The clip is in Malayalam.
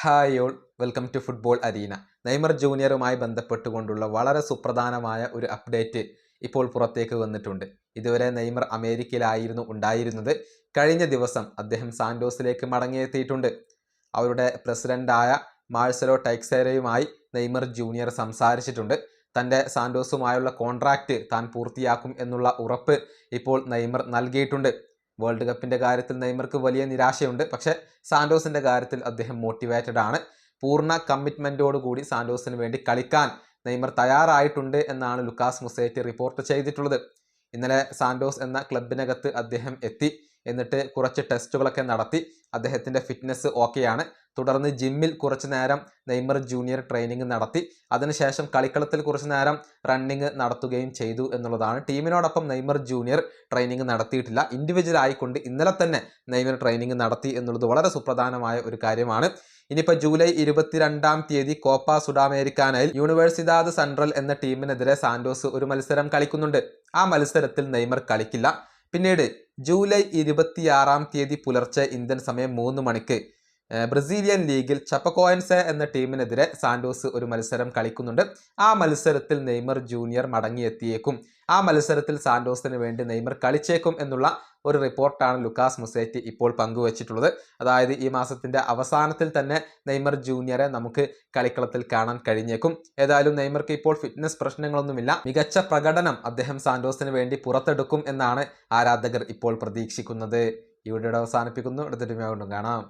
Hi all, welcome to football arena. Neymar ജൂനിയറുമായി ബന്ധപ്പെട്ടുകൊണ്ടുള്ള വളരെ സുപ്രധാനമായ ഒരു അപ്ഡേറ്റ് ഇപ്പോൾ പുറത്തേക്ക് വന്നിട്ടുണ്ട്. ഇതുവരെ നെയ്മർ അമേരിക്കയിലായിരുന്നു ഉണ്ടായിരുന്നത്. കഴിഞ്ഞ ദിവസം അദ്ദേഹം സാന്റോസിലേക്ക് മടങ്ങിയെത്തിയിട്ടുണ്ട്. അവരുടെ പ്രസിഡന്റായ മാഴ്സലോ ടൈക്സേരയുമായി നെയ്മർ ജൂനിയർ സംസാരിച്ചിട്ടുണ്ട്. തൻ്റെ സാന്റോസുമായുള്ള കോൺട്രാക്റ്റ് താൻ പൂർത്തിയാക്കും എന്നുള്ള ഉറപ്പ് ഇപ്പോൾ നെയ്മർ നൽകിയിട്ടുണ്ട്. വേൾഡ് കപ്പിൻ്റെ കാര്യത്തിൽ നെയ്മർക്ക് വലിയ നിരാശയുണ്ട്. പക്ഷേ സാന്റോസിൻ്റെ കാര്യത്തിൽ അദ്ദേഹം മോട്ടിവേറ്റഡ് ആണ്. പൂർണ്ണ കമ്മിറ്റ്മെൻറ്റോടുകൂടി സാന്റോസിന് വേണ്ടി കളിക്കാൻ നെയ്മർ തയ്യാറായിട്ടുണ്ട് എന്നാണ് ലുക്കാസ് മുസേറ്റി റിപ്പോർട്ട് ചെയ്തിട്ടുള്ളത്. ഇന്നലെ സാന്റോസ് എന്ന ക്ലബിനകത്ത് അദ്ദേഹം എത്തി. എന്നിട്ട് കുറച്ച് ടെസ്റ്റുകളൊക്കെ നടത്തി. അദ്ദേഹത്തിൻ്റെ ഫിറ്റ്നസ് ഓക്കെയാണ്. തുടർന്ന് ജിമ്മിൽ കുറച്ച് നേരം നെയ്മർ ജൂനിയർ ട്രെയിനിങ് നടത്തി. അതിനുശേഷം കളിക്കളത്തിൽ കുറച്ച് നേരം റണ്ണിങ് നടത്തുകയും ചെയ്തു എന്നുള്ളതാണ്. ടീമിനോടൊപ്പം നെയ്മർ ജൂനിയർ ട്രെയിനിങ് നടത്തിയിട്ടില്ല. ഇൻഡിവിജ്വൽ ആയിക്കൊണ്ട് ഇന്നലെ തന്നെ നെയ്മർ ട്രെയിനിങ് നടത്തി എന്നുള്ളത് വളരെ സുപ്രധാനമായ ഒരു കാര്യമാണ്. ഇനിയിപ്പോൾ ജൂലൈ 22 കോപ്പ സുഡാമേരിക്കാനയിൽ യൂണിവേഴ്സിദാദ് സെൻട്രൽ എന്ന ടീമിനെതിരെ സാന്റോസ് ഒരു മത്സരം കളിക്കുന്നുണ്ട്. ആ മത്സരത്തിൽ നെയ്മർ കളിക്കില്ല. പിന്നീട് ജൂലൈ 26 പുലർച്ചെ ഇന്ത്യൻ സമയം 3 മണിക്ക് ബ്രസീലിയൻ ലീഗിൽ ചപ്പക്കോയൻസെ എന്ന ടീമിനെതിരെ സാന്റോസ് ഒരു മത്സരം കളിക്കുന്നുണ്ട്. ആ മത്സരത്തിൽ നെയ്മർ ജൂനിയർ മടങ്ങിയെത്തിയേക്കും. ആ മത്സരത്തിൽ സാന്റോസിന് വേണ്ടി നെയ്മർ കളിച്ചേക്കും എന്നുള്ള ഒരു റിപ്പോർട്ടാണ് ലുക്കാസ് മുസേറ്റി ഇപ്പോൾ പങ്കുവച്ചിട്ടുള്ളത്. അതായത് ഈ മാസത്തിൻ്റെ അവസാനത്തിൽ തന്നെ നെയ്മർ ജൂനിയറെ നമുക്ക് കളിക്കളത്തിൽ കാണാൻ കഴിഞ്ഞേക്കും. ഏതായാലും നെയ്മർക്ക് ഇപ്പോൾ ഫിറ്റ്നസ് പ്രശ്നങ്ങളൊന്നുമില്ല. മികച്ച പ്രകടനം അദ്ദേഹം സാന്റോസിന് വേണ്ടി പുറത്തെടുക്കും എന്നാണ് ആരാധകർ ഇപ്പോൾ പ്രതീക്ഷിക്കുന്നത്. ഈ വീഡിയോ അവസാനിപ്പിക്കുന്നു. അടുത്തൊരു വീഡിയോ കാണാം.